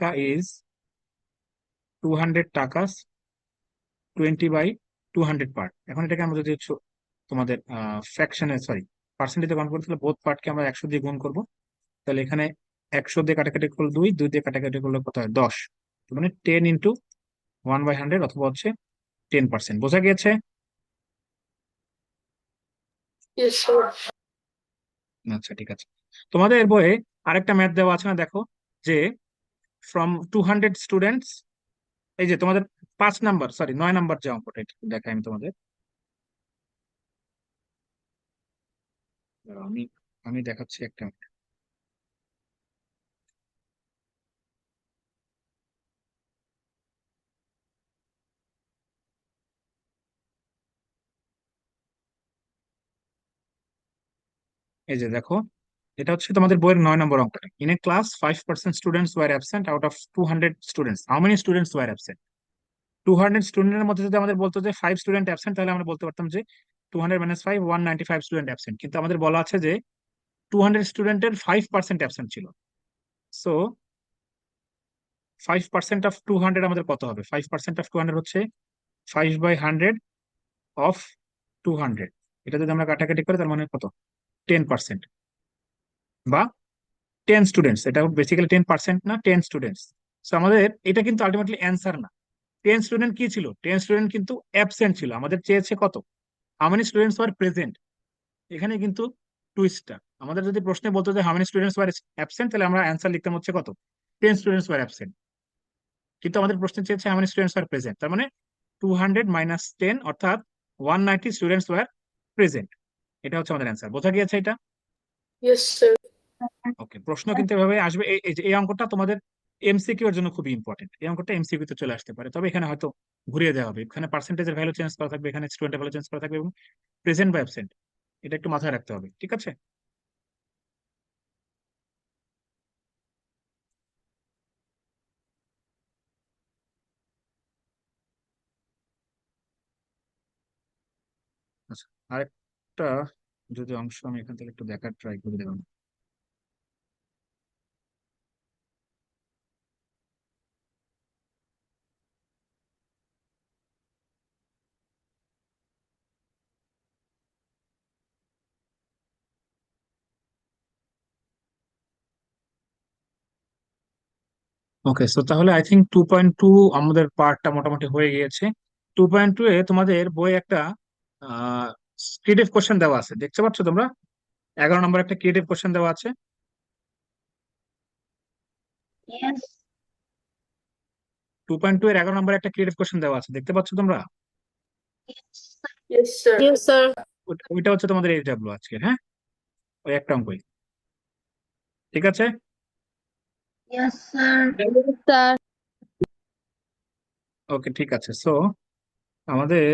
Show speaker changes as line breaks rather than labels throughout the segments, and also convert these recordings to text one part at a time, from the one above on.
টাকা ইজ 200 টাকা 20/200 পার্ট। এখন এটাকে আমরা যদি তোমাদের ফ্র্যাকশনে সরি পার্সেন্টেজে কনভার্ট করতে হলে বোথ পার্টকে আমরা 100 দিয়ে গুণ করবো। তাহলে এখানে 100 দিয়ে কাটাকাটি করলে 2, 2 দিয়ে কাটাকাটি করলে কত হয় 10, মানে 10 × 1/100 অথবা হচ্ছে 10%। বোঝা গিয়েছে?
Yes, sir.
আচ্ছা ঠিক আছে। তোমাদের বইয়ে আরেকটা ম্যাথ দেওয়া আছে না, দেখো, যে ফ্রম 200 স্টুডেন্টস, এই যে তোমাদের 5 নাম্বার সরি 9 নাম্বার যে অঙ্কটা, এটা একটু দেখাই আমি তোমাদের। দাঁড়াও, আমি আমি দেখাচ্ছি একটা। এই যে দেখো, এটা হচ্ছে তোমাদের বইয়ের 9 নম্বর অঙ্কটা। In a class 5% students were absent out of 200 students, how many students were absent? 200 স্টুডেন্টের মধ্যে যদি আমাদের বলতো যে 5 স্টুডেন্ট অ্যাবসেন্ট, তাহলে আমরা বলতে পারতাম যে 200 - 5 195 স্টুডেন্ট অ্যাবসেন্ট। কিন্তু আমাদের বলা আছে যে 200 স্টুডেন্টের 5% অ্যাবসেন্ট ছিল। সো 5% অফ 200 আমাদের কত হবে? 5% অফ 200 হচ্ছে 5/100 অফ 200। এটা যদি আমরা কাটাকাটি করি তার মানে কত? 10%, বা 10 স্টুডেন্টস। এটা বেসিক্যালি 10% না, 10 স্টুডেন্টস। সো আমাদের এটা কিন্তু আলটিমেটলি অ্যান্সার না। 10 স্টুডেন্ট কি ছিল? 10 স্টুডেন্ট কিন্তু অ্যাবসেন্ট ছিল। আমাদের চেয়েছে কত? How many students were present. এখানে কিন্তু টুইস্টটা, আমাদের যদি প্রশ্নে বলতো যে how many students were absent, তাহলে আমরা অ্যান্সার লিখতাম হচ্ছে কত? 10 স্টুডেন্টস ওয়ার অ্যাবসেন্ট। কিন্তু আমাদের প্রশ্নে চেয়েছে how many students were present, তার মানে 200 - 10, অর্থাৎ 190 স্টুডেন্টস ওয়ার প্রেজেন্ট। এটা হচ্ছে আমাদের অ্যান্সার। বোঝা গিয়েছে এটা?
Yes, sir.
ওকে, প্রশ্ন কিন্তু এভাবে আসবে। এই অঙ্কটা তোমাদের এমসিকিউ এর জন্য খুবই ইম্পর্টেন্ট। এই অঙ্কটা এমসিকিউ তে চলে আসতে পারে, তবে এখানে হয়তো ঘুরিয়ে দেওয়া হবে। এখানে পার্সেন্টেজের ভ্যালু চেঞ্জ করা থাকবে, এখানে স্টুডেন্টের ভ্যালু চেঞ্জ করা থাকবে, এবং প্রেজেন্ট বা অ্যাবসেন্ট এটা একটু মাথায় রাখতে হবে। ঠিক আছে? আচ্ছা, আরেকটা যদি অংশ আমি এখান থেকে একটু দেখার ট্রাই করে দেবেন। ওকে, সো তাহলে আই থিঙ্ক 2.2 আমাদের পার্টটা মোটামুটি হয়ে গিয়েছে। 2.2 এ তোমাদের বই একটা ক্রিয়েটিভ কোশ্চেন দেওয়া আছে, দেখতে পাচ্ছ তোমরা? 11 নম্বর একটা ক্রিয়েটিভ কোশ্চেন দেওয়া আছে।
Yes.
2.2 এর 11 নম্বর একটা ক্রিয়েটিভ কোশ্চেন দেওয়া আছে, দেখতে পাচ্ছ তোমরা?
Yes, sir. Yes, sir.
ওইটা হচ্ছে তোমাদের এইচডব্লিউ আজকে, হ্যাঁ, ওই একটা অঙ্কই। ঠিক আছে?
Yes, sir. Yes, sir.
ওকে ঠিক আছে। সো আমাদের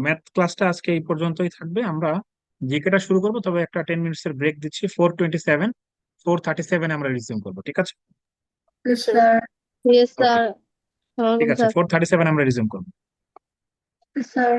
ম্যাথ ক্লাসটা আজকে এই পর্যন্তই থাকবে। আমরা জিকেটা শুরু করবো, তবে একটা 10 মিনিটস এর ব্রেক দিচ্ছি। 4:27 4:37 আমরা রিজিউম করবো, ঠিক আছে?
Yes, sir. Yes,
ওকে
sir.
ঠিক
Welcome,
আছে,
sir.
4:37 আমরা রিজিউম করবো।
Yes, sir.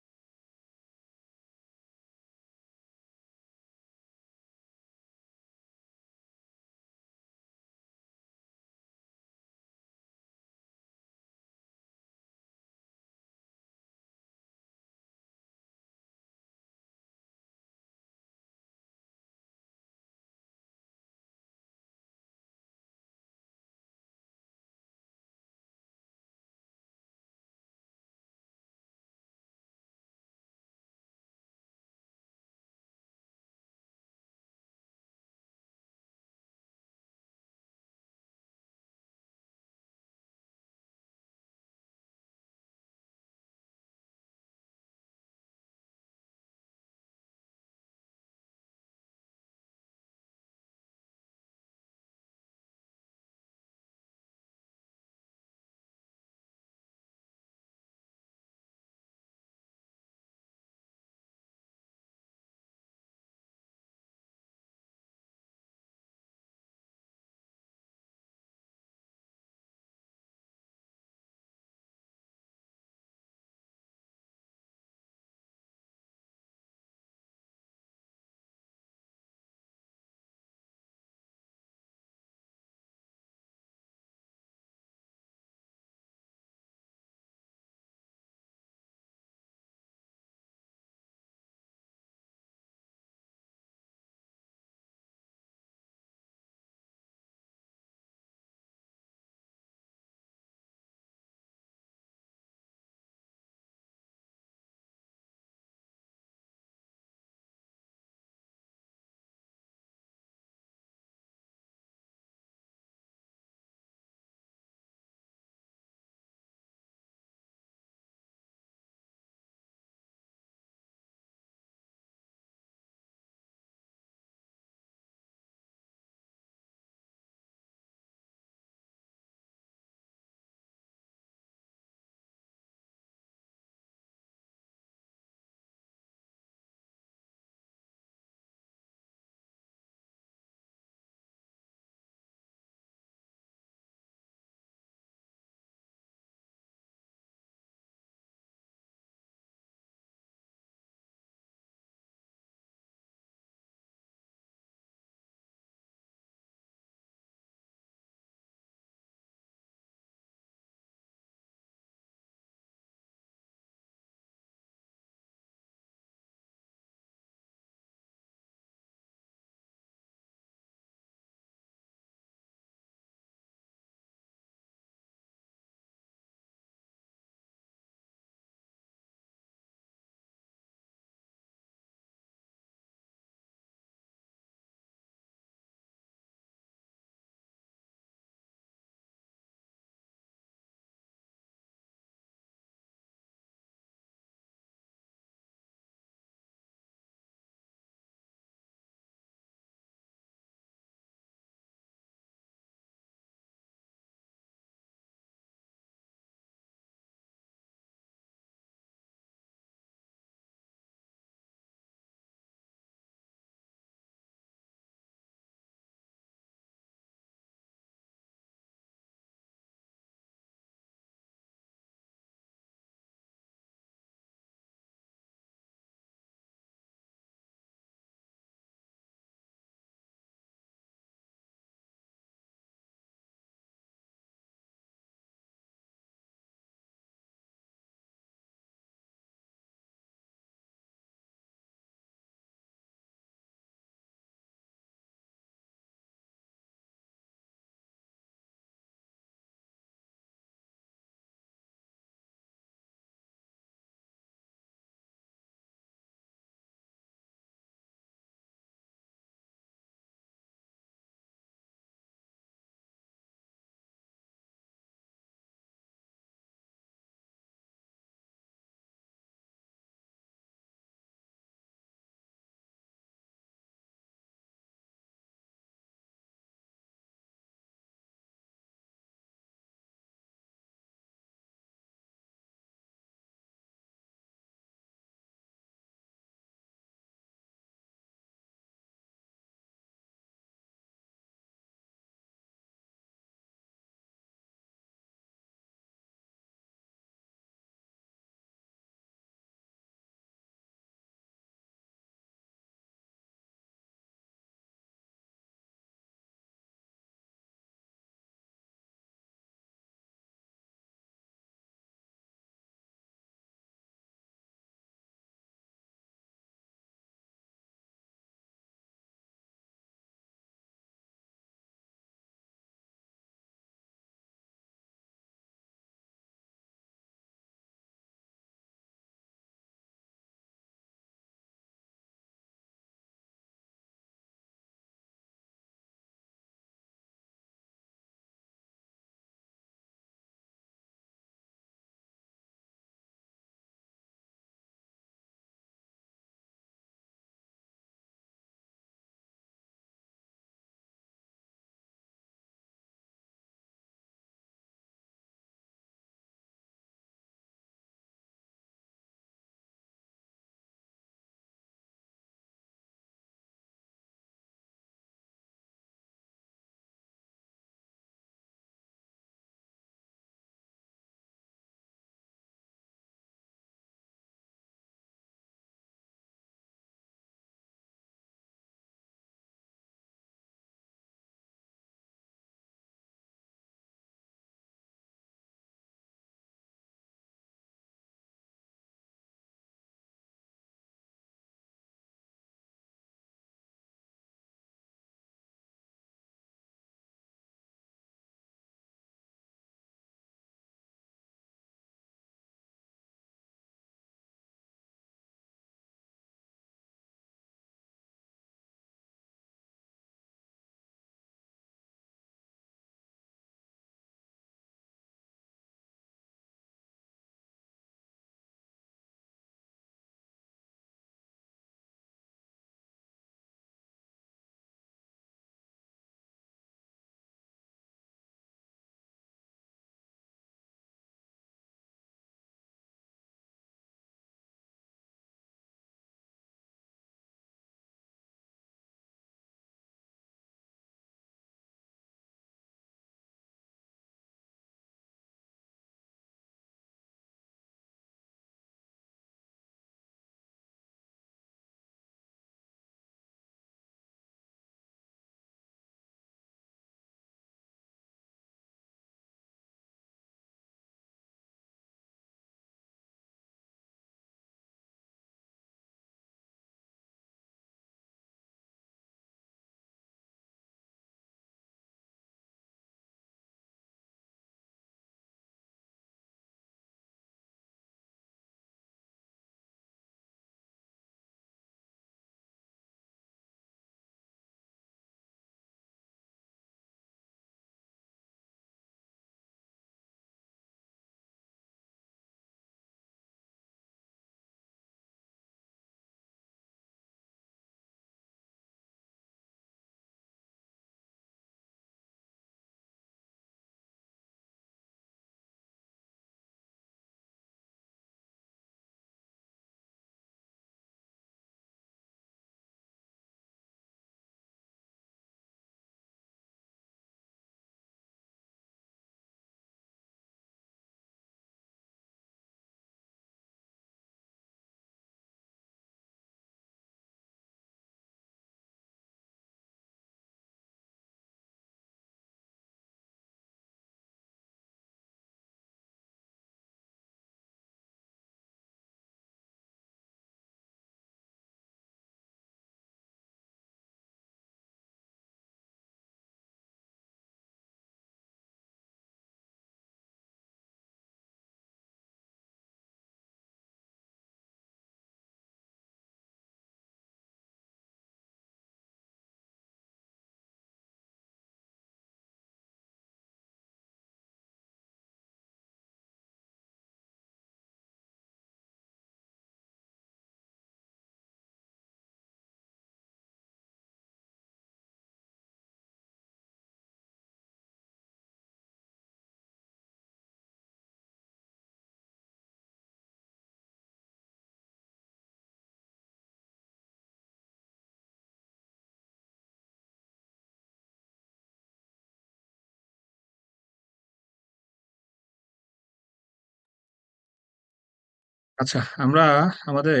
আচ্ছা, আমরা আমাদের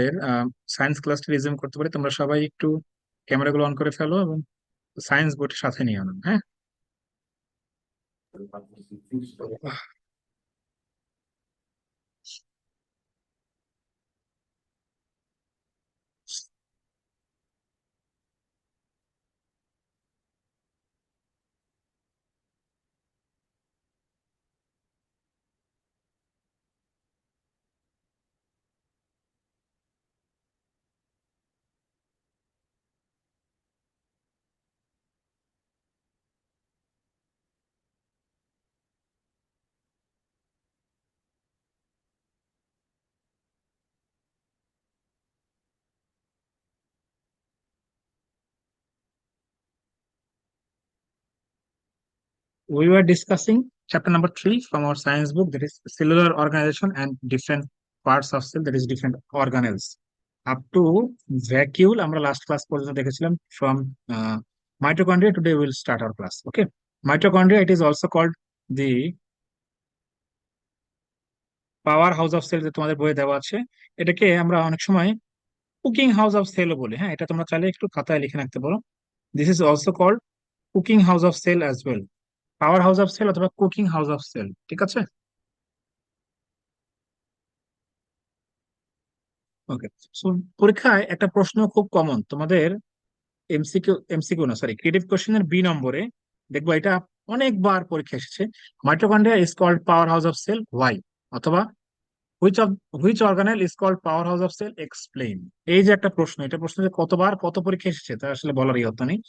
সায়েন্স ক্লাসটা রিজিউম করতে পারি। তোমরা সবাই একটু ক্যামেরাগুলো অন করে ফেলো এবং সায়েন্স বইটা সাথে নিয়ে আনো, হ্যাঁ? We were discussing chapter number 3 from our science book, that is cellular organization and different parts of cell, that is different organelles. Up to vacuole, আমরা লাস্ট ক্লাস পর্যন্ত দেখেছিলাম from mitochondria. Today we'll start our class. Okay, mitochondria, it is also called the power house of cell, যে তোমাদের বইয়ে দেওয়া আছে। এটাকে আমরা অনেক সময় কুকিং হাউস অফ সেলও বলি। হ্যাঁ, এটা তোমরা চাইলে একটু খাতায় লিখে রাখতে পারো। This is also called cooking house of cell as well, power house of cell অথবা কুকিং হাউস অফ সেল। ঠিক আছে, ওকে। সো পরীক্ষায় একটা প্রশ্ন খুব কমন তোমাদের, এমসিকিউ না সরি, ক্রিয়েটিভ কোশ্চেনের বি নম্বরে দেখবো, এটা অনেকবার পরীক্ষা এসেছে। Mitochondria is called power house of cell, why? অথবা which of which organelle is called power house of cell, explain. এই যে একটা প্রশ্ন, এটা প্রশ্ন যে কতবার কত পরীক্ষা এসেছে তা আসলে বলার ইয়ত্তা নেই।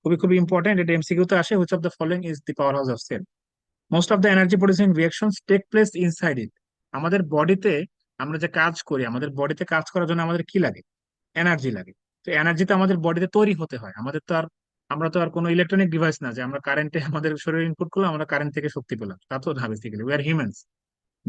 খুবই খুবই ইম্পর্টেন্ট, এটা এমসিকিউ তে আসে। Which of the following is the power house of cell? Most of the energy producing reactions take place inside it. আমাদের বডিতে আমরা যে কাজ করি, আমাদের বডিতে কাজ করার জন্য আমাদের কি লাগে? এনার্জি লাগে। তো এনার্জি তো আমাদের বডিতে তৈরি হতে হয়। আমাদের তো আর, আমরা তো আর কোনো ইলেকট্রনিক ডিভাইস না যে আমরা কারেন্টে আমাদের শরীরে ইনপুট করলাম, আমরা কারেন্ট থেকে শক্তি পেলাম। তা তো না, basically we are humans.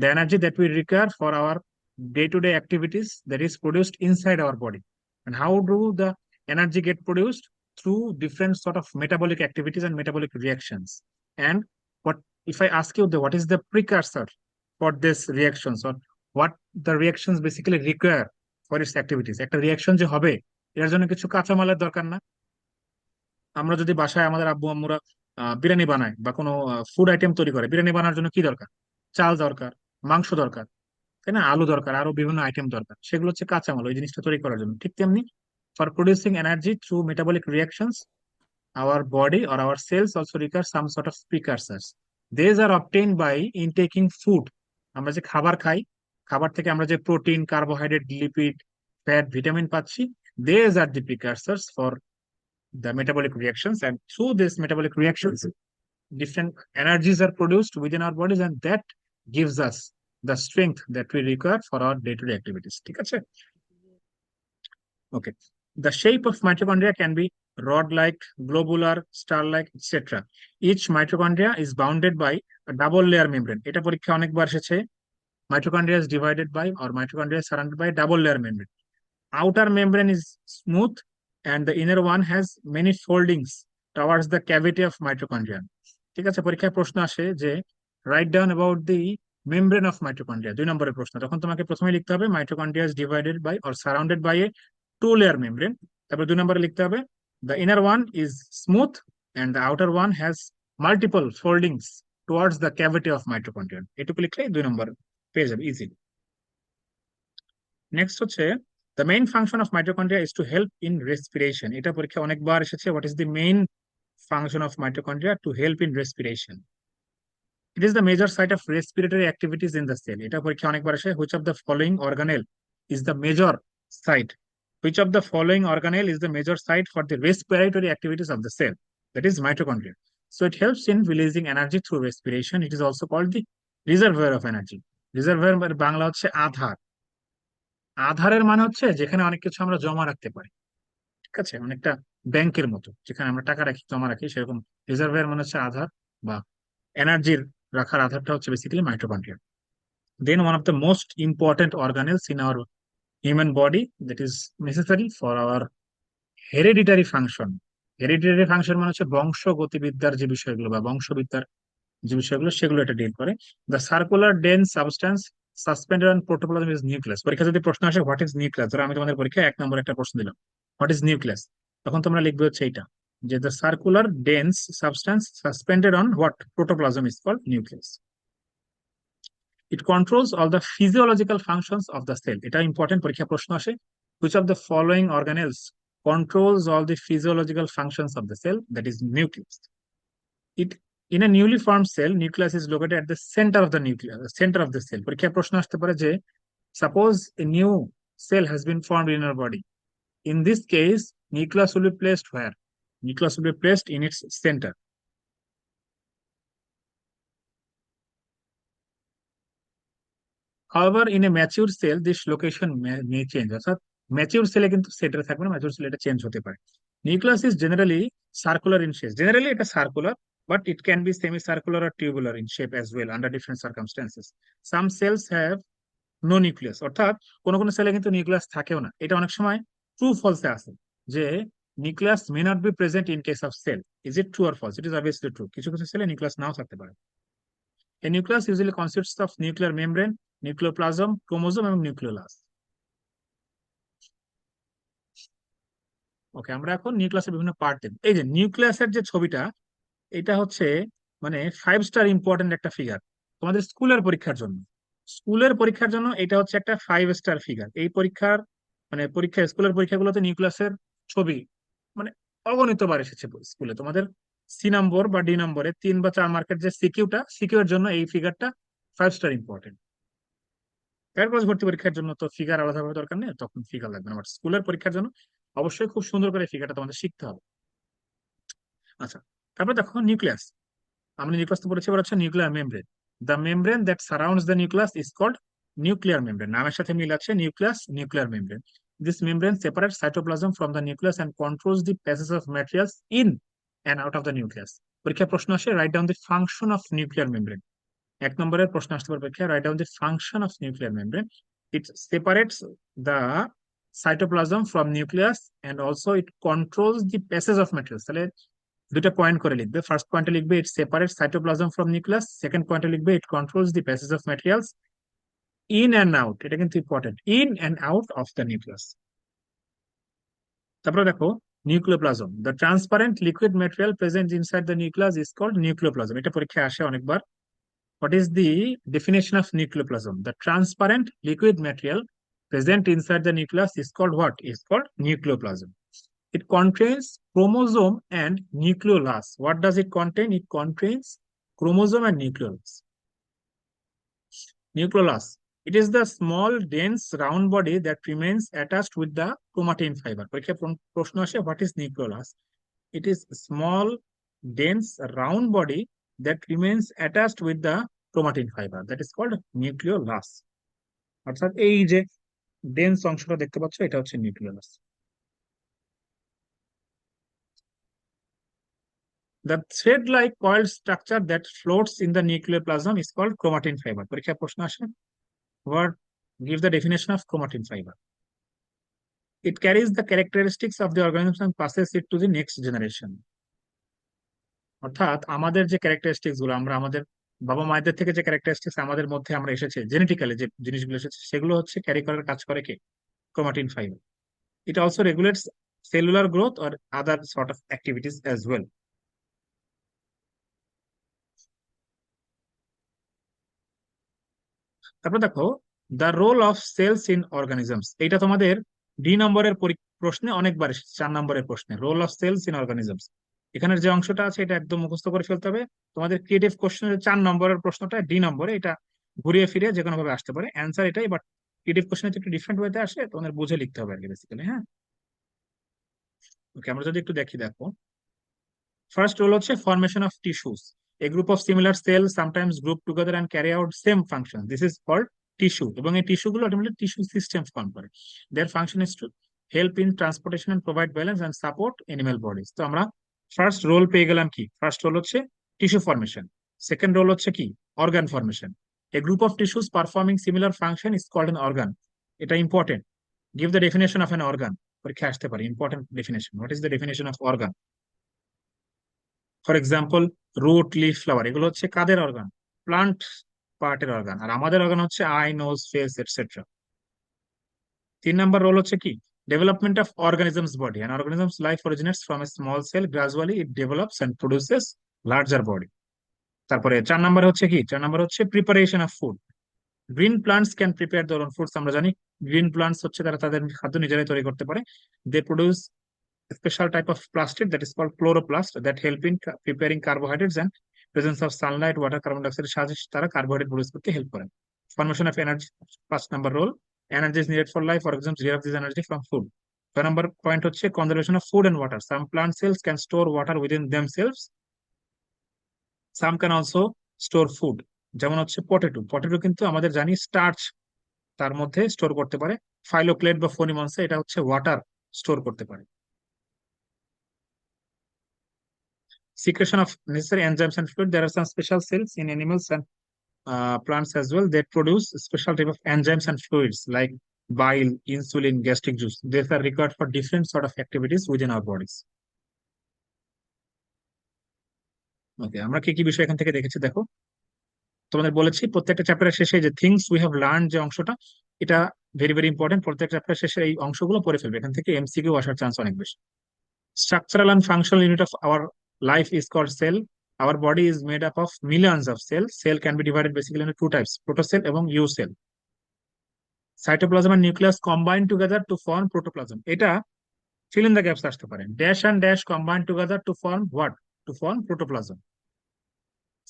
The energy that we require for our day to day activities, that is produced inside our body. And how do the energy get produced? Through different sort of metabolic activities and metabolic reactions. And what, if I ask you what is the precursor for this reactions, or what the reactions basically require for its activities? একটা reaction যে হবে, এর জন্য কিছু কাঁচামালের দরকার না? আমরা যদি বাসায় আমাদের আব্বু আম্মুরা বিরিয়ানি বানায় বা কোনো ফুড আইটেম তৈরি করে, বিরিয়ানি বানানোর জন্য কি দরকার? চাল দরকার, মাংস দরকার, তাই না? আলু দরকার, আরো বিভিন্ন আইটেম দরকার। সেগুলো হচ্ছে কাঁচামাল ওই জিনিসটা তৈরি করার জন্য। ঠিক তেমনি, for producing energy through metabolic reactions, our body or our cells also require some sort of precursors. These are obtained by intaking food. আমরা যে খাবার খাই, খাবার থেকে আমরা যে protein, carbohydrate, lipid, fat, vitamin পাচ্ছি, these are the precursors for the metabolic reactions. And through this metabolic reactions, different energies are produced within our bodies, and that gives us the strength that we require for our day-to-day activities. ঠিক আছে? Okay. The shape of mitochondria can be rod-like, globular, star-like, etc. Each mitochondria is bounded by a double layer membrane. এটা পরীক্ষা অনেকবার এসেছে। Mitochondria is divided by, or mitochondria is surrounded by a double layer membrane. Outer membrane is smooth and the inner one has many foldings towards the cavity of mitochondria. ঠিক আছে, পরীক্ষায় প্রশ্ন আসে যে write down about the membrane of mitochondria, 2 নম্বরের প্রশ্ন। তখন তোমাকে প্রথমে লিখতে হবে mitochondria is divided by or surrounded by a two layer membrane. তারপর 2 নম্বরে লিখতে হবে the inner one is smooth and the outer one has multiple foldings towards the cavity of mitochondria. এটুকু লিখলে 2 নম্বর পেয়ে যাবে ইজিলি। নেক্সট হচ্ছে the main function of mitochondria is to help in respiration. এটা পরীক্ষা অনেকবার এসেছে। What is the main function of mitochondria? To help in respiration. It is the major site of respiratory activities in the cell. এটা পরীক্ষা অনেকবার আসে। Which of the following organelle is the major site? Which of the following organelle is the major site for the respiratory activities of the cell? That is mitochondria. So it helps in releasing energy through respiration. It is also called the reservoir of energy. Reservoir Bangla হচ্ছে আধার। আধারের মানে হচ্ছে যেখানে অনেক কিছু আমরা জমা রাখতে পারি। ঠিক আছে, অনেকটা ব্যাংকের মতো যেখানে আমরা টাকা রাখি, জমা রাখি, সেরকম রিজার্ভের মানে হচ্ছে আধার বা এনার্জির রাখার আধারটা হচ্ছে basically mitochondria. Then one of the most important organelles in our human body, that is necessary for our hereditary function. Hereditary function মানে হচ্ছে বংশগতিবিদ্যার যে বিষয়গুলো বা বংশবিদ্যার যে বিষয়গুলো, সেগুলো এটা ডিল করে। The circular dense substance suspended on protoplasm is nucleus. পরীক্ষা যদি প্রশ্ন আসে হোয়াট ইজ নিউক্লিয়াস, ধরো আমি তোমাদের পরীক্ষায় 1 নম্বর একটা প্রশ্ন দিলাম, হোয়াট ইজ নিউক্লিয়াস, তখন তোমরা লিখবে হচ্ছে এইটা, যে the circular dense substance suspended on what protoplasm is called nucleus. It controls all the physiological functions of the cell. এটা ইম্পর্টেন্ট, পরীক্ষা প্রশ্ন আসে, which of the following organelles controls all the physiological functions of the cell, that is nucleus. It in a newly formed cell, nucleus is located at the center of the nucleus, center of the cell. পরীক্ষায় প্রশ্ন আসতে পারে যে suppose a new cell has been formed in our body. In this case, nucleus will be placed where? Nucleus will be placed in its center. However, in a mature cell, this location may change. অর্থাৎ mature সেলে কিন্তু সেন্টারে থাকবে না, mature সেলে এটা change হতে পারে। Nucleus is generally circular in shape, generally এটা circular, but it can be semi-circular or tubular in shape as well under different circumstances. Some cells have no nucleus, অর্থাৎ কোন কোন সেলে কিন্তু নিউক্লিয়াস থাকেও না। এটা অনেক সময় ট্রু ফলসে আছে, যে nucleus may not be present in case of cell. Is it true or false? It is obviously true, কিছু কিছু সেলে নিউক্লিয়াস নাও থাকতে পারে। A nucleus usually consists of nuclear membrane, nucleoplasm, chromosome এবং নিউক্লিওলাস। ওকে, আমরা এখন নিউক্লিয়াসের বিভিন্ন পার্ট দেখব। এই যে নিউক্লিয়াসের যে ছবিটা, এটা হচ্ছে মানে 5 স্টার ইম্পর্টেন্ট একটা ফিগার তোমাদের স্কুলের পরীক্ষার জন্য। স্কুলের পরীক্ষার জন্য এটা হচ্ছে একটা 5 স্টার ফিগার। এই পরীক্ষার মানে পরীক্ষা, স্কুলের পরীক্ষাগুলোতে নিউক্লিয়াসের ছবি মানে অগণিত বার এসেছে স্কুলে তোমাদের। C নম্বর বা D নম্বরে 3 বা 4 মার্কের যে সিকিউ এর জন্য এই ফিগারটা 5 স্টার ইম্পর্টেন্ট। এয়ারপোর্ট ভর্তি পরীক্ষার জন্য তো ফিগার আলাদাভাবে দরকার নেই, তখন ফিগার লাগবে না, বাট স্কুলের পরীক্ষার জন্য অবশ্যই খুব সুন্দর করে ফিগারটা তোমাদের শিখতে হবে। আচ্ছা, তারপর দেখো নিউক্লিয়াস। আমরা নিউক্লিয়াস তো পড়েছি, এবার হচ্ছে nuclear membrane. The membrane that surrounds the nucleus is called nuclear membrane. নামের সাথে মিল আছে, nucleus, nuclear membrane. This membrane separate cytoplasm from the nucleus and controls the passage of materials in and out of the nucleus. পরীক্ষায় প্রশ্ন আসে, write down the function of nuclear membrane. 1 নম্বরের প্রশ্ন আসতে পারে পরীক্ষায়, write down the function of nuclear membrane. It separates the cytoplasm from nucleus and also it controls the passage of materials. তাহলে দুইটা পয়েন্ট করে লিখবে। ফার্স্ট পয়েন্টে লিখবে it separates cytoplasm from nucleus, second পয়েন্টে লিখবে it controls the passage of materials in and out, এটা কিন্তু important, in and out of the nucleus। তারপরে দেখো nucleoplasm, the transparent liquid material present inside the nucleus is called nucleoplasm। এটা পরীক্ষায় আসে অনেকবার। What is the definition of nucleoplasm? The transparent liquid material present inside the nucleus is called what? Is called nucleoplasm. It contains chromosome and nucleolus. What does it contain? It contains chromosome and nucleolus. Nucleolus. It is the small, dense, round body that remains attached with the chromatin fiber. পরীক্ষায় প্রশ্ন আসে, what is nucleolus? It is small, dense, round body that remains attached with the chromatin fiber. That is called nucleolus. অর্থাৎ এই যে dense অংশটা দেখতে পাচ্ছ, এটা হচ্ছে nucleus. The thread-like coiled structure that floats in the nucleoplasm is called chromatin fiber. পরীক্ষায় প্রশ্ন আসে, what give the definition of chromatin fiber? It carries the characteristics of the organism and passes it to the next generation. অর্থাৎ আমাদের যে characteristics গুলো, আমরা আমাদের বাবা মায়েদের থেকে যে ক্যারেক্টারিস্টিক্স আমাদের মধ্যে আমরা এসেছে জেনেটিক্যালি, যে জিনিসগুলো এসেছে সেগুলো হচ্ছে ক্যারি করার কাজ করে কে? Chromatin fibre. It also regulates cellular growth or other sort of activities as well. তারপর দেখো the role of cells in organisms. এটা তোমাদের D নম্বরের প্রশ্নে অনেকবার এসেছে, 4 নম্বরের প্রশ্নে, role of cells in organisms. এখানের যে অংশটা আছে এটা একদম মুখস্থ করে ফেলতে হবে। তোমাদের ক্রিয়েটিভ কোশ্চেনের 4 নম্বরের প্রশ্নটা D নম্বরে, এটা ঘুরিয়ে ফিরে যে কোনো ভাবে আসতে পারে, অ্যান্সার এটাই, বাট ক্রিয়েটিভ কোশ্চেনে একটু ডিফারেন্ট ওয়েতে আসে, তোমাদের বুঝে লিখতে হবে আর কি বেসিক্যালি। হ্যাঁ, ওকে, আমরা যদি একটু দেখি, দেখো ফার্স্ট রোল হচ্ছে formation of tissues. A group of similar cells sometimes group together and carry out same function. This is called tissue. এবং এই টিস্যু গুলো ultimately টিস্যু সিস্টেম ফর্ম করে। Their function is to help in transportation and provide balance and support animal bodies. তো আমরা first role পেয়ে গেলাম কি? First role হচ্ছে টিস্যু ফরমেশন। সেকেন্ড রোল হচ্ছে কি? Organ formation. A group of tissues performing similar function is called an organ. এটা important. Give the definition of an organ. পরীক্ষা আসতে পারে, important definition. What is the definition of organ? For example root, leaf, flower, এগুলো হচ্ছে কাদের organ? Plant পার্টের organ, আর আমাদের অর্গান হচ্ছে আই, নোজ, ফেস, এটসেট্রা। 3 নম্বর রোল হচ্ছে কি, development of organisms body, an organisms life originates from a small cell, gradually it develops and produces larger body. তারপরে 4 নম্বর হচ্ছে কি, 4 নম্বর হচ্ছে preparation of food. Green plants can prepare their own foods, আমরা জানি গ্রিন প্লান্টস হচ্ছে তারা তাদের খাদ্য নিজেরাই তৈরি করতে পারে। দে produce special type of plastic that is called chloroplast that help in preparing carbohydrates, and presence of sunlight, water, carbon dioxide সাহায্যে তারা কার্বোহাইড্রেট প্রডিউস করতে হেল্প করে। ফর্মেশন অফ এনার্জি, 5 নম্বর role, energy is needed for life, organisms derive this energy from food। 6 নম্বর point হচ্ছে conservation of food and water, some plant cells can store water within themselves, some can also store food. যেমন হচ্ছে potato, potato কিন্তু আমাদের জানি starch তার মধ্যে store করতে পারে। ফাইলোক্লেট বা ফোনিমনসে এটা হচ্ছে ওয়াটার স্টোর করতে পারে। Secretion of necessary enzymes and fluid. There are some special cells in animals and plants as well that produce special type of enzymes and fluids like bile, insulin, gastric juice. These are required for different sort of activities within our bodies. ওকে, আমরা কি কি বিষয় এখান থেকে দেখেছি দেখো। তোমাদের বলেছি প্রত্যেকটা চ্যাপ্টারের শেষে যে থিংস উই হ্যাভ লার্ন যে অংশটা, এটা ভেরি ভেরি ইম্পর্টেন্ট। প্রত্যেক চ্যাপ্টার শেষে এই অংশগুলো পড়ে ফেলবে, এখান থেকে এমসিকিউ আসার চান্স অনেক বেশি। Structural and functional unit of our life is called cell. Our body is made up of millions of cells. Cell can be divided basically into two types, protocell এবং you cell. Cytoplasm and nucleus combine together to form protoplasm. এটা fill in the gaps আসতে পারে। Dash and dash combine together to form what? To form protoplasm.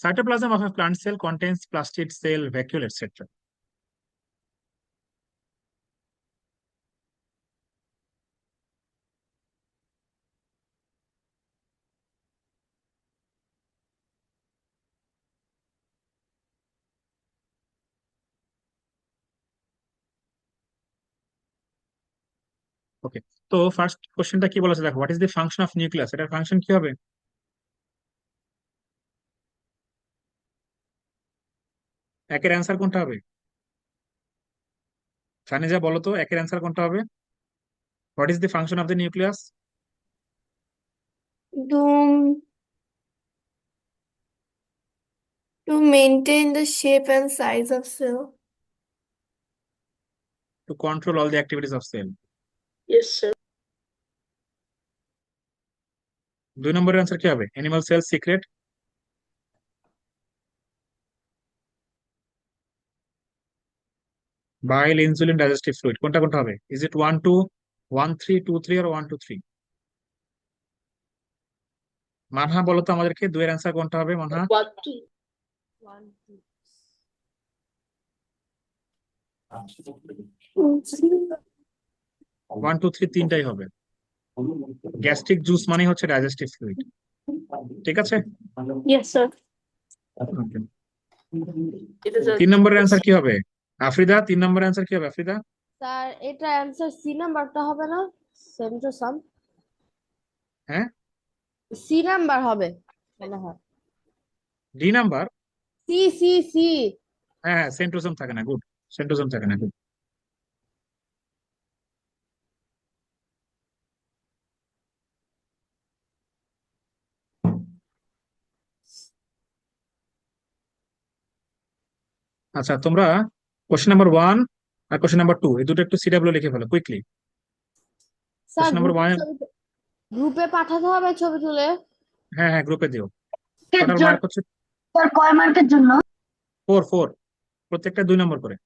Cytoplasm of a plant cell contains plastid, cell, vacuole, etc. ওকে, তো first কোশ্চেনটা কি বলেছে দেখো, what is the function of nucleus, এটার function কি হবে? একের অ্যান্সার কোনটা হবে? সানিজা বলো তো, একের অ্যান্সার কোনটা হবে? What is the function of the nucleus?
To, to maintain the shape and size of cell.
To control all the activities of cell.
Yes, sir.
2 নম্বরের অ্যান্সার কি হবে? Animal cell secrete bile, insulin, digestive fluid. কোনটা কোনটা হবে? Is it 1 2 1 3 2 3 or 1 2 3? Manha বলো তো আমাদেরকে, দুয়ের অ্যান্সার কোনটা হবে মানহা?
1 2. 1 2.
1 2 3 তিনটাই হবে। গ্যাস্ট্রিক জুস মানে হচ্ছে ডাইজেস্টিভ ফ্লুইড, ঠিক আছে?
Yes, sir.
Okay.
It is a
3 নম্বরের অ্যান্সার কি হবে? আফ্রিদা, 3 নম্বরের অ্যান্সার কি হবে আফ্রিদা?
স্যার এটা অ্যান্সার সি নাম্বারটা হবে না? সেম টু সাম
হ্যাঁ,
সি নাম্বার হবে মনে হয়।
D number.
C C C.
হ্যাঁ হ্যাঁ, সেন্ট্রোজোম থাকে না, গুড, সেন্ট্রোজোম থাকে না, good. আচ্ছা, তোমরা কোশ্চেন নাম্বার 1 আর কোশ্চেন নাম্বার 2 এই দুটো একটু সিডাব্লিউ লিখে ফেলো কুইকলি।
স্যার
কোশ্চেন নাম্বার 1,
গ্রুপে পাঠাতে হবে ছবি তুলে।
হ্যাঁ হ্যাঁ গ্রুপে দিও।
এর
টোটাল
জন্য
মার্ক হচ্ছে
স্যার কয় মার্কের জন্য?
4 4, প্রত্যেকটা 2 নম্বর করে।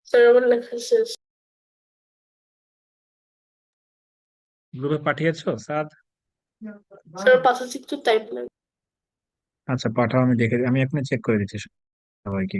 স্যার আমার লেখা শেষ।
গ্রুপে পাঠিয়েছো সাদ?
স্যার পাঠাচ্ছি, একটু টাইম লাগবে।
আচ্ছা পাঠাও, আমি দেখে আমি এখনই চেক করে দিচ্ছি সবাইকে।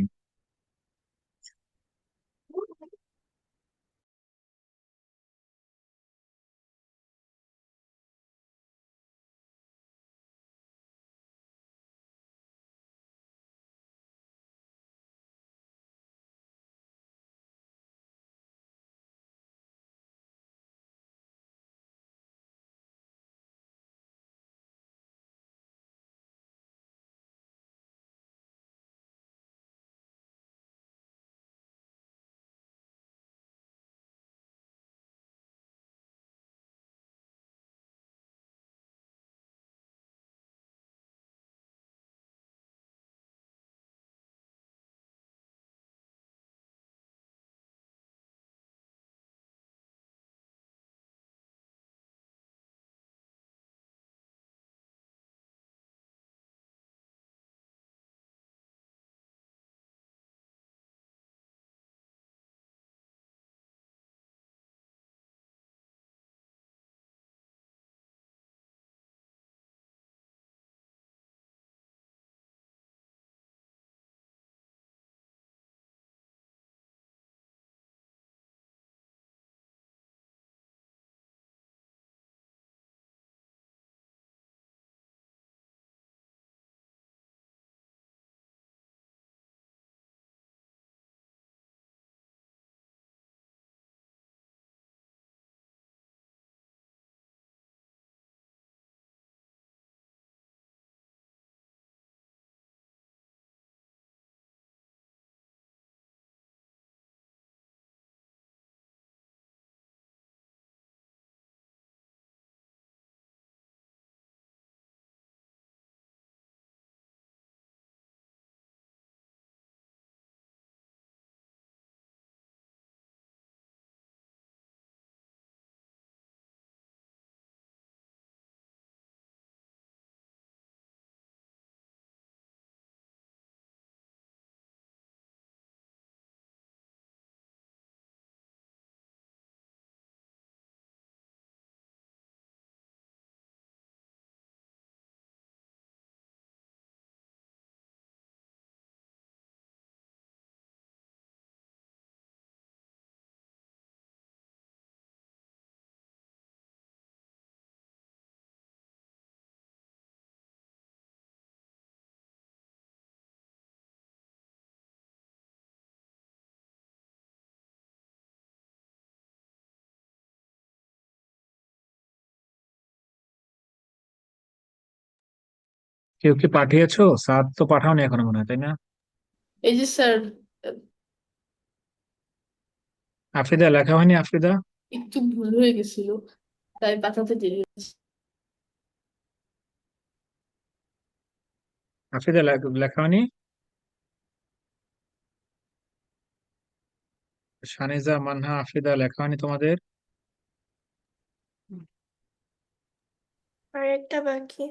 কেউ কি পাঠিয়েছো? স্যার তো পাঠাওনি এখনো মনে হয়, তাই না?
এই যে স্যার,
আফ্রিদা লেখা হয়নি আফ্রিদা?
একটু ভুল হয়ে গেছিল, তাই পাঠাতে দেরি হয়েছে।
আফ্রিদা লেখা হয়নি? শানিজা, মানহা, আফ্রিদা লেখা হয়নি তোমাদের?
আরেকটা বাকি।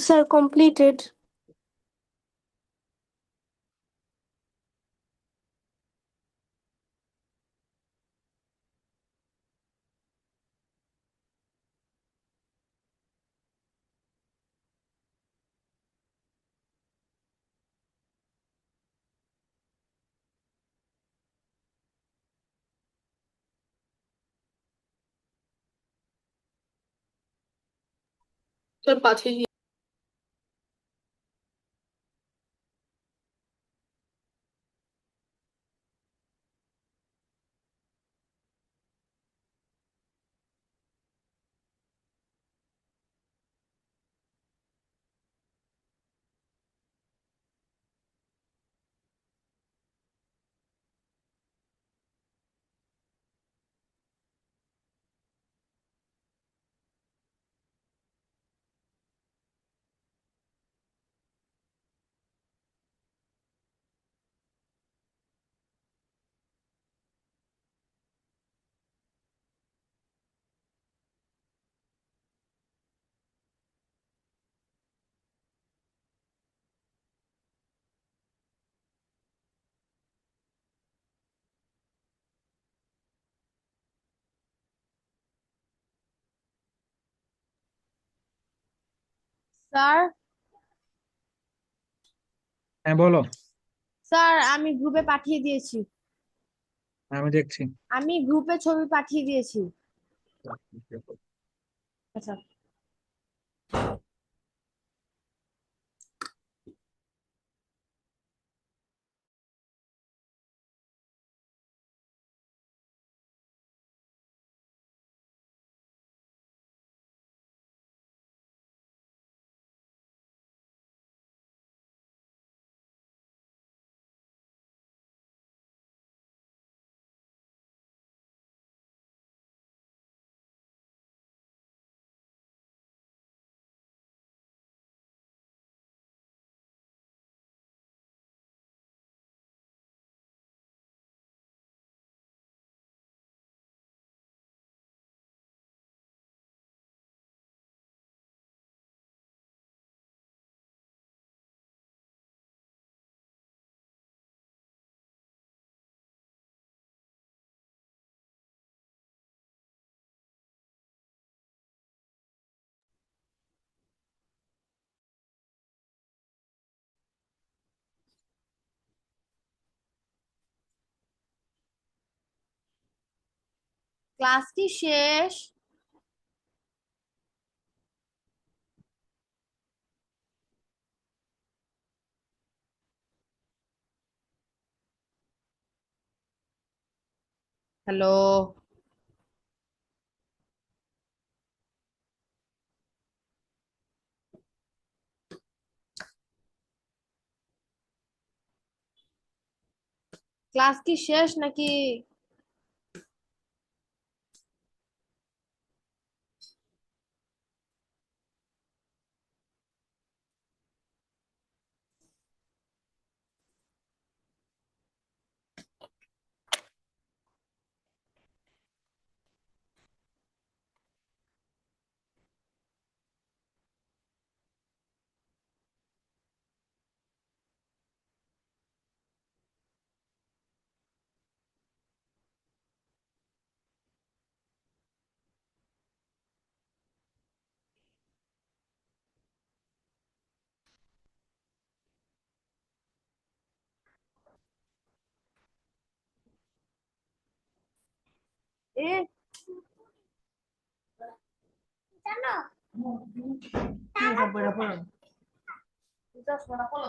Sir completed. স্যার পাঠিয়ে দিই।
স্যার,
হ্যাঁ বলো।
স্যার আমি গ্রুপে পাঠিয়ে দিয়েছি।
আমি দেখছি।
আমি গ্রুপে ছবি পাঠিয়ে দিয়েছি। আচ্ছা। ক্লাস কি শেষ? হ্যালো? ক্লাস কি শেষ নাকি? এ জানো, কি হবে না পড়ো? এটা শোনা পড়ো।